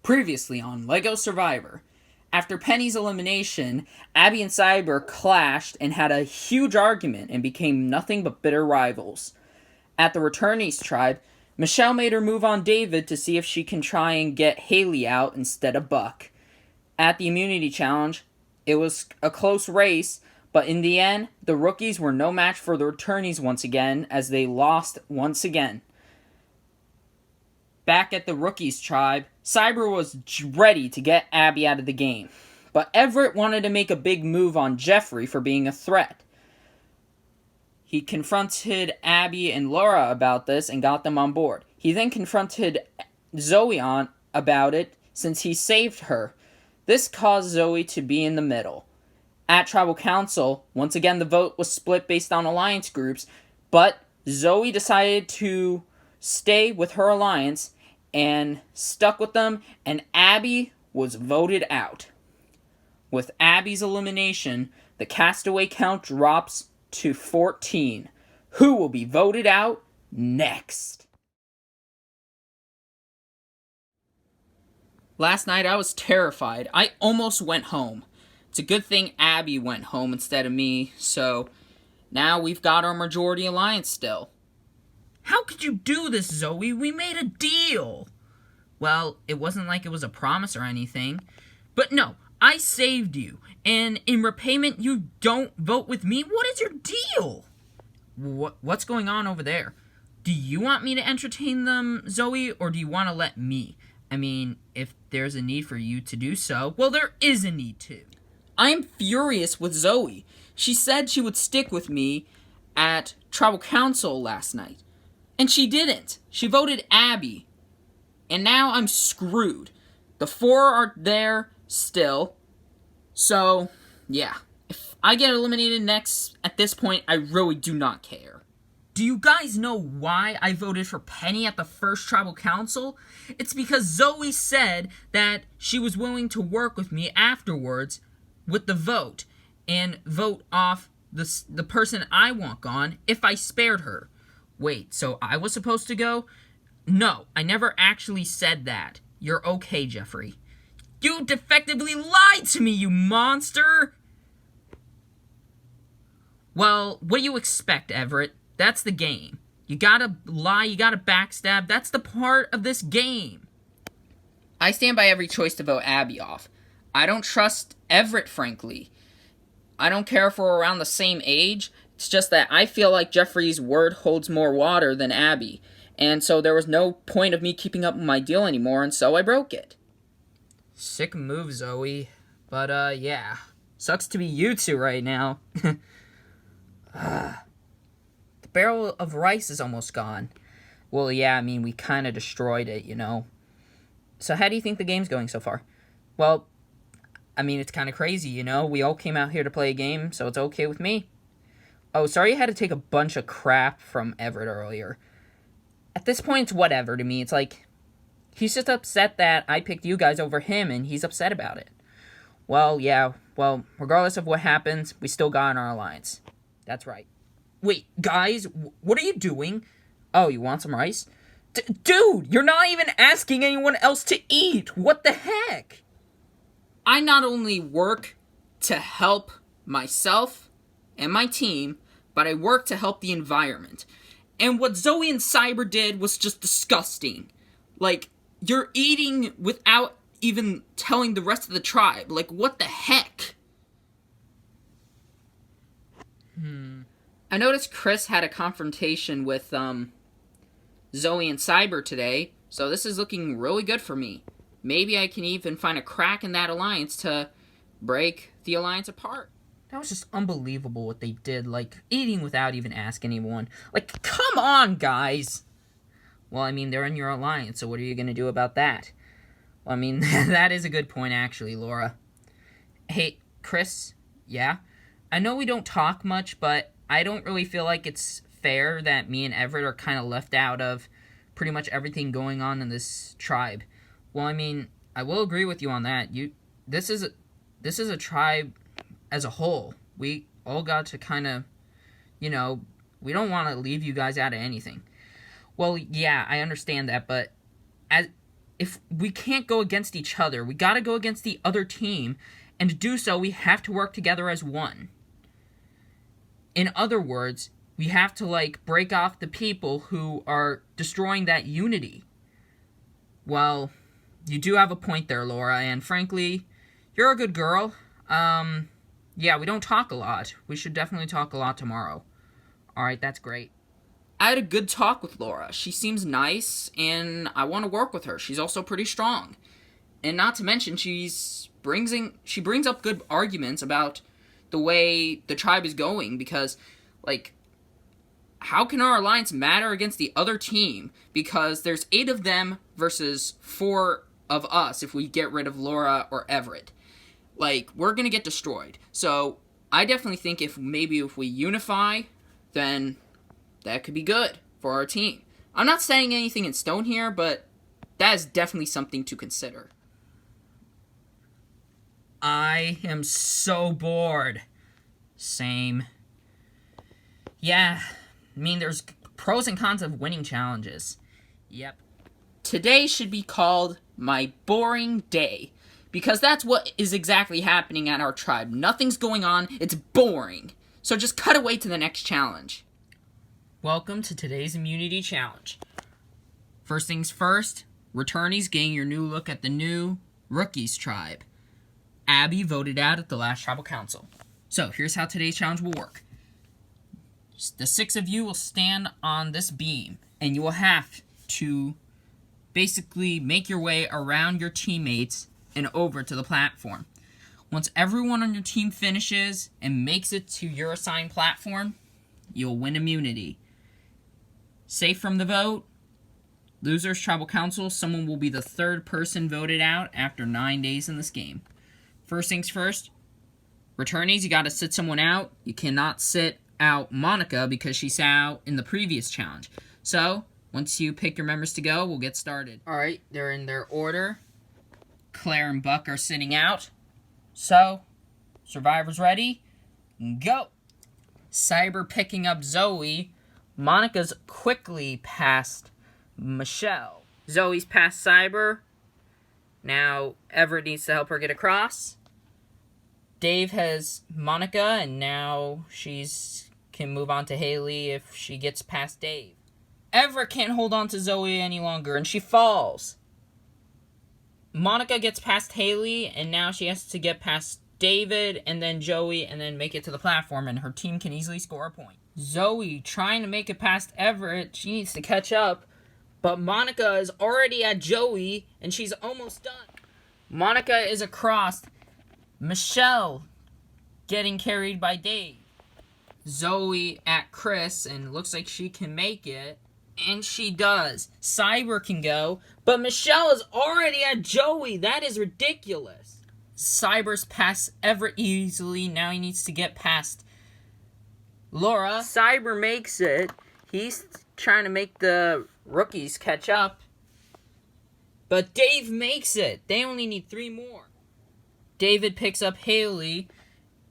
Previously on LEGO Survivor. After Penny's elimination, Abby and Cyber clashed and had a huge argument and became nothing but bitter rivals. At the Returnees tribe, Michelle made her move on David to see if she can try and get Haley out instead of Buck. At the Immunity Challenge, it was a close race, but in the end, the rookies were no match for the Returnees once again as they lost once again. Back at the Rookies tribe, Cyber was ready to get Abby out of the game, but Everett wanted to make a big move on Jeffrey for being a threat. He confronted Abby and Laura about this and got them on board. He then confronted Zoey about it since he saved her. This caused Zoey to be in the middle. At Tribal Council, once again the vote was split based on alliance groups, but Zoey decided to stay with her alliance and stuck with them, and Abby was voted out. With Abby's elimination, the castaway count drops to 14. Who will be voted out next? Last night I was terrified. I almost went home. It's a good thing Abby went home instead of me, so now we've got our majority alliance still. How could you do this, Zoey? We made a deal. Well, it wasn't like it was a promise or anything. But no, I saved you. And in repayment, you don't vote with me? What is your deal? What's going on over there? Do you want me to entertain them, Zoey, or do you want to let me? I mean, if there's a need for you to do so, well, there is a need to. I am furious with Zoey. She said she would stick with me at Tribal Council last night. And she didn't. She voted Abby. And now I'm screwed. The 4 are there still. So, yeah. If I get eliminated next, at this point, I really do not care. Do you guys know why I voted for Penny at the first Tribal Council? It's because Zoey said that she was willing to work with me afterwards with the vote. And vote off the person I want gone if I spared her. Wait, so I was supposed to go? No, I never actually said that. You're okay, Jeffrey. You defectively lied to me, you monster! Well, what do you expect, Everett? That's the game. You gotta lie, you gotta backstab. That's the part of this game. I stand by every choice to vote Abby off. I don't trust Everett, frankly. I don't care if we're around the same age. It's just that I feel like Jeffrey's word holds more water than Abby. And so there was no point of me keeping up with my deal anymore, and so I broke it. Sick move, Zoey. But, yeah. Sucks to be you two right now. The barrel of rice is almost gone. Well, yeah, I mean, we kind of destroyed it, you know. So how do you think the game's going so far? Well, I mean, it's kind of crazy, you know. We all came out here to play a game, so it's okay with me. Oh, sorry you had to take a bunch of crap from Everett earlier. At this point, it's whatever to me. It's like, he's just upset that I picked you guys over him, and he's upset about it. Well, yeah, well, regardless of what happens, we still got in our alliance. That's right. Wait, guys, what are you doing? Oh, you want some rice? Dude, you're not even asking anyone else to eat. What the heck? I not only work to help myself and my team, but I work to help the environment. And what Zoey and Cyber did was just disgusting. Like, you're eating without even telling the rest of the tribe. Like, what the heck? I noticed Chris had a confrontation with, Zoey and Cyber today, so this is looking really good for me. Maybe I can even find a crack in that alliance to break the alliance apart. That was just unbelievable what they did, like, eating without even asking anyone. Like, come on, guys! Well, I mean, they're in your alliance, so what are you gonna do about that? Well, I mean, that is a good point, actually, Laura. Hey, Chris, yeah? I know we don't talk much, but I don't really feel like it's fair that me and Everett are kind of left out of pretty much everything going on in this tribe. Well, I mean, I will agree with you on that. This is a tribe as a whole. We all got to kind of, you know, we don't want to leave you guys out of anything. Well, yeah, I understand that, but if we can't go against each other, we gotta go against the other team, and to do so, we have to work together as one. In other words, we have to, like, break off the people who are destroying that unity. Well, you do have a point there, Laura, and frankly, you're a good girl. Yeah, we don't talk a lot. We should definitely talk a lot tomorrow. Alright, that's great. I had a good talk with Laura. She seems nice, and I want to work with her. She's also pretty strong. And not to mention, she brings up good arguments about the way the tribe is going, because, like, how can our alliance matter against the other team? Because there's 8 of them versus 4 of us if we get rid of Laura or Everett. Like, we're gonna get destroyed. So, I definitely think if we unify, then that could be good for our team. I'm not saying anything in stone here, but that is definitely something to consider. I am so bored. Same. Yeah, I mean, there's pros and cons of winning challenges. Yep. Today should be called my boring day, because that's what is exactly happening at our tribe. Nothing's going on, it's boring. So just cut away to the next challenge. Welcome to today's immunity challenge. First things first, Returnees getting your new look at the new Rookies tribe. Abby voted out at the last tribal council. So here's how today's challenge will work. The 6 of you will stand on this beam, and you will have to basically make your way around your teammates and over to the platform. Once everyone on your team finishes and makes it to your assigned platform, you'll win immunity. Safe from the vote, losers tribal council, someone will be the 3rd person voted out after 9 days in this game. First things first, Returnees, you gotta sit someone out. You cannot sit out Monica because she sat out in the previous challenge. So, once you pick your members to go, we'll get started. Alright, they're in their order. Claire and Buck are sitting out. So, survivors ready? Go! Cyber picking up Zoey. Monica's quickly past Michelle. Zoey's past Cyber. Now, Everett needs to help her get across. Dave has Monica, and now can move on to Haley if she gets past Dave. Everett can't hold on to Zoey any longer, and she falls. Monica gets past Haley, and now she has to get past David, and then Joey, and then make it to the platform, and her team can easily score a point. Zoey trying to make it past Everett. She needs to catch up, but Monica is already at Joey, and she's almost done. Monica is across. Michelle getting carried by Dave. Zoey at Chris, and looks like she can make it. And she does. Cyber can go, but Michelle is already at Joey. That is ridiculous. Cyber's past Everett easily. Now he needs to get past Laura. Cyber makes it. He's trying to make the rookies catch up. But Dave makes it. They only need 3 more. David picks up Haley,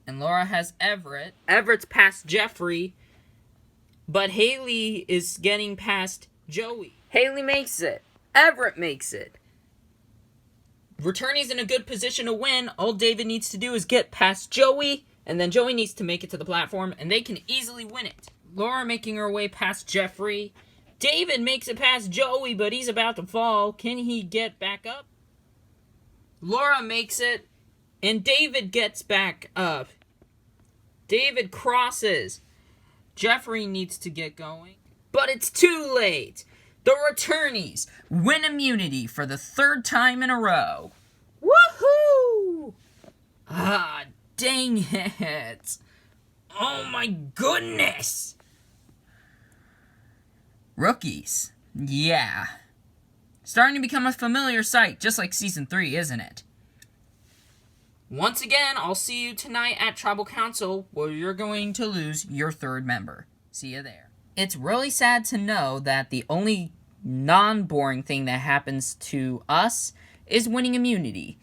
and Laura has Everett. Everett's past Jeffrey, but Haley is getting past Joey. Haley makes it. Everett makes it. Returnees in a good position to win. All David needs to do is get past Joey, and then Joey needs to make it to the platform, and they can easily win it. Laura making her way past Jeffrey. David makes it past Joey, but he's about to fall. Can he get back up? Laura makes it. And David gets back up. David crosses. Jeffrey needs to get going. But it's too late. The Returnees win immunity for the 3rd time in a row. Woohoo! Ah, dang it. Oh my goodness. Rookies. Yeah. Starting to become a familiar sight, just like Season 3, isn't it? Once again, I'll see you tonight at Tribal Council, where you're going to lose your 3rd member. See you there. It's really sad to know that the only non-boring thing that happens to us is winning immunity.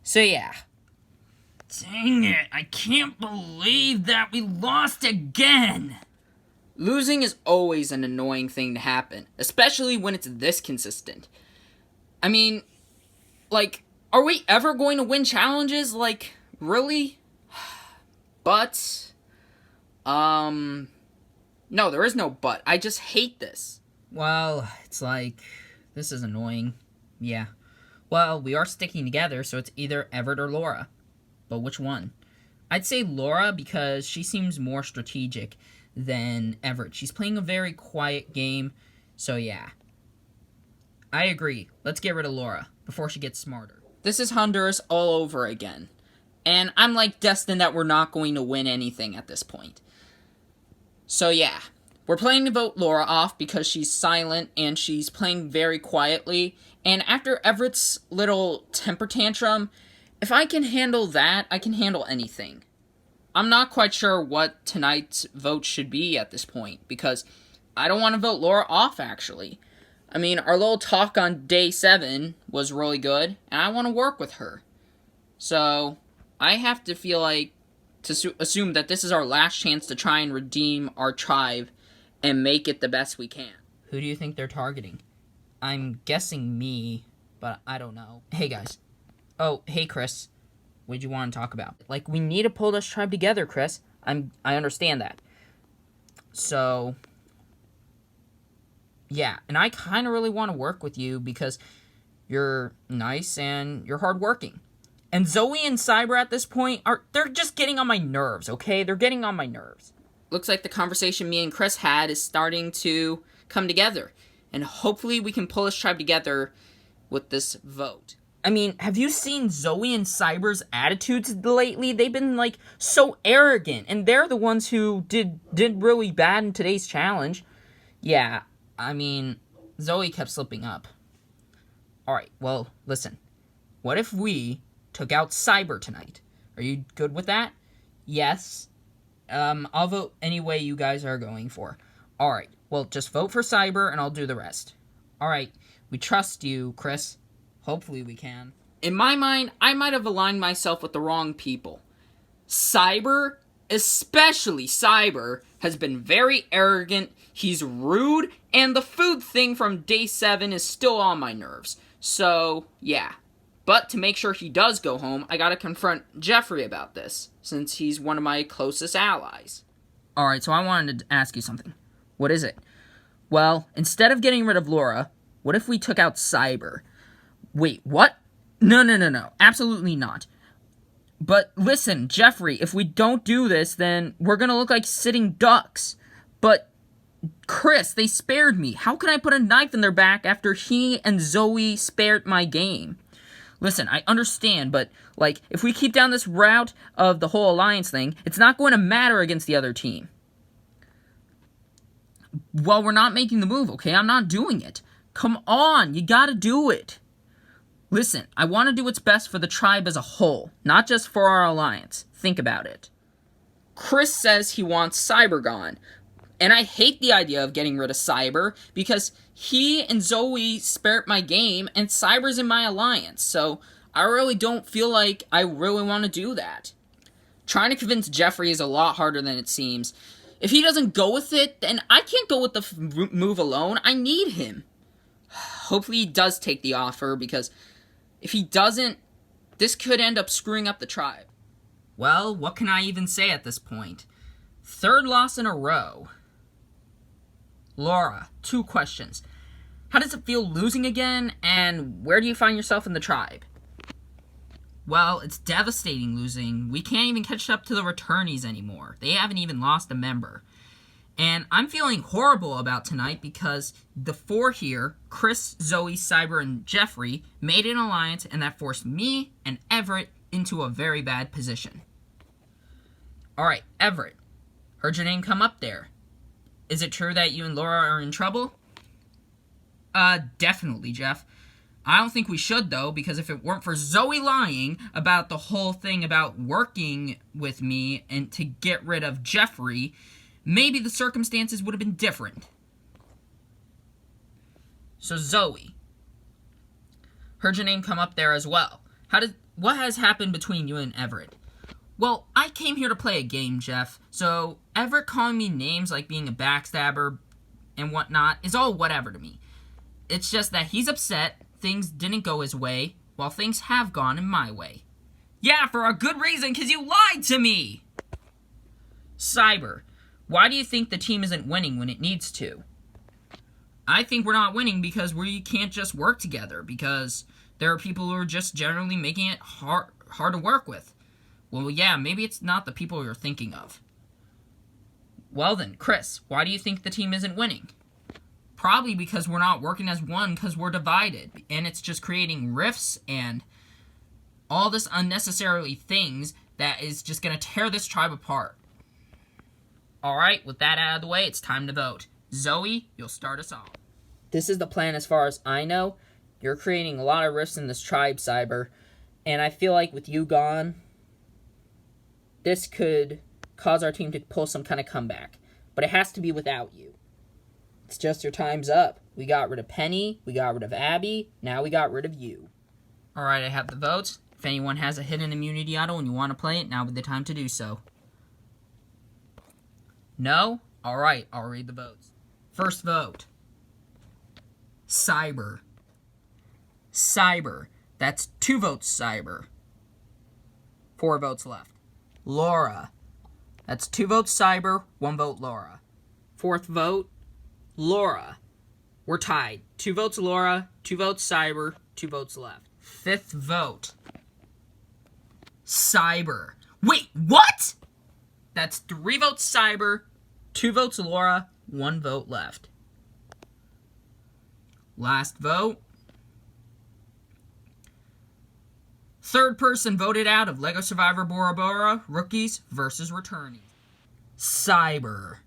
So yeah. Dang it, I can't believe that we lost again! Losing is always an annoying thing to happen, especially when it's this consistent. I mean, like, are we ever going to win challenges? Like, really? But, no, there is no but. I just hate this. Well, it's like, this is annoying. Yeah. Well, we are sticking together, so it's either Everett or Laura. But which one? I'd say Laura because she seems more strategic than Everett. She's playing a very quiet game, so yeah. I agree. Let's get rid of Laura before she gets smarter. This is Honduras all over again. And I'm like destined that we're not going to win anything at this point. So yeah. We're planning to vote Laura off because she's silent and she's playing very quietly. And after Everett's little temper tantrum, if I can handle that, I can handle anything. I'm not quite sure what tonight's vote should be at this point because I don't want to vote Laura off, actually. I mean, our little talk on day 7 was really good, and I want to work with her. So, I have to feel like, to assume that this is our last chance to try and redeem our tribe and make it the best we can. Who do you think they're targeting? I'm guessing me, but I don't know. Hey, guys. Oh, hey, Chris. What do you want to talk about? Like, we need to pull this tribe together, Chris. I understand that. So, yeah. And I kind of really want to work with you because you're nice and you're hardworking. And Zoey and Cyber at this point, they're just getting on my nerves, okay? They're getting on my nerves. Looks like the conversation me and Chris had is starting to come together. And hopefully we can pull this tribe together with this vote. I mean, have you seen Zoey and Cyber's attitudes lately? They've been, like, so arrogant. And they're the ones who did really bad in today's challenge. Yeah, I mean, Zoey kept slipping up. Alright, well, listen. What if we took out Cyber tonight? Are you good with that? Yes. I'll vote any way you guys are going for. Alright, well, just vote for Cyber and I'll do the rest. Alright, we trust you, Chris. Hopefully we can. In my mind, I might have aligned myself with the wrong people. Cyber, especially Cyber, has been very arrogant, he's rude, and the food thing from day 7 is still on my nerves. So, yeah. But to make sure he does go home, I gotta confront Jeffrey about this, since he's one of my closest allies. Alright, so I wanted to ask you something. What is it? Well, instead of getting rid of Laura, what if we took out Cyber? Wait, what? No. Absolutely not. But listen, Jeffrey, if we don't do this, then we're gonna look like sitting ducks. But, Chris, they spared me. How can I put a knife in their back after he and Zoey spared my game? Listen, I understand, but, like, if we keep down this route of the whole alliance thing, it's not going to matter against the other team. Well, we're not making the move, okay? I'm not doing it. Come on, you gotta do it. Listen, I want to do what's best for the tribe as a whole, not just for our alliance. Think about it. Chris says he wants Cyber gone, and I hate the idea of getting rid of Cyber, because he and Zoey spared my game, and Cyber's in my alliance, so I really don't feel like I really want to do that. Trying to convince Jeffrey is a lot harder than it seems. If he doesn't go with it, then I can't go with the move alone. I need him. Hopefully he does take the offer, because if he doesn't, this could end up screwing up the tribe. Well, what can I even say at this point? 3rd loss in a row. Laura, 2 questions. How does it feel losing again, and where do you find yourself in the tribe? Well, it's devastating losing. We can't even catch up to the Returnees anymore. They haven't even lost a member. And I'm feeling horrible about tonight because the 4 here, Chris, Zoey, Cyber, and Jeffrey, made an alliance, and that forced me and Everett into a very bad position. Alright, Everett. Heard your name come up there. Is it true that you and Laura are in trouble? Definitely, Jeff. I don't think we should, though, because if it weren't for Zoey lying about the whole thing about working with me and to get rid of Jeffrey, maybe the circumstances would have been different. So, Zoey. Heard your name come up there as well. What has happened between you and Everett? Well, I came here to play a game, Jeff, so Everett calling me names like being a backstabber and whatnot is all whatever to me. It's just that he's upset, things didn't go his way, while things have gone in my way. Yeah, for a good reason, because you lied to me! Cyber, why do you think the team isn't winning when it needs to? I think we're not winning because we can't just work together, because there are people who are just generally making it hard to work with. Well, yeah, maybe it's not the people you're thinking of. Well then, Chris, why do you think the team isn't winning? Probably because we're not working as one, because we're divided, and it's just creating rifts and all this unnecessarily things that is just going to tear this tribe apart. Alright, with that out of the way, it's time to vote. Zoey, you'll start us off. This is the plan as far as I know. You're creating a lot of rifts in this tribe, Cyber, and I feel like with you gone, this could cause our team to pull some kind of comeback. But it has to be without you. It's just your time's up. We got rid of Penny, we got rid of Abby, now we got rid of you. Alright, I have the votes. If anyone has a hidden immunity idol and you want to play it, now would be the time to do so. No? Alright, I'll read the votes. First vote. Cyber. Cyber. That's 2 votes, Cyber. 4 votes left. Laura. That's 2 votes, Cyber, 1 vote, Laura. 4th vote, Laura. We're tied. 2 votes, Laura, 2 votes, Cyber, 2 votes left. 5th vote. Cyber. Wait, what? That's 3 votes, Cyber, 2 votes, Laura, 1 vote left. Last vote. 3rd person voted out of LEGO Survivor Bora Rookies versus Returnees. Cyber.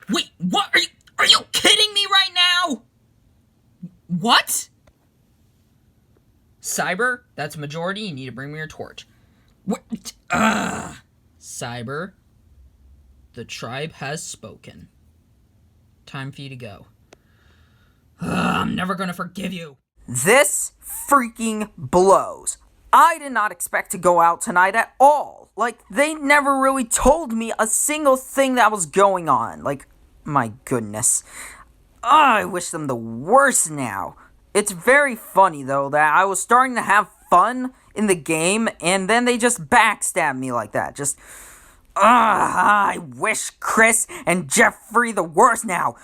Wait, what? Are you kidding me right now? What? Cyber, that's a majority. You need to bring me your torch. What? Cyber, the tribe has spoken. Time for you to go. I'm never gonna forgive you. This freaking blows. I did not expect to go out tonight at all. Like, they never really told me a single thing that was going on. Like, my goodness. I wish them the worst now. It's very funny, though, that I was starting to have fun in the game, and then they just backstabbed me like that. Just, I wish Chris and Jeffrey the worst now.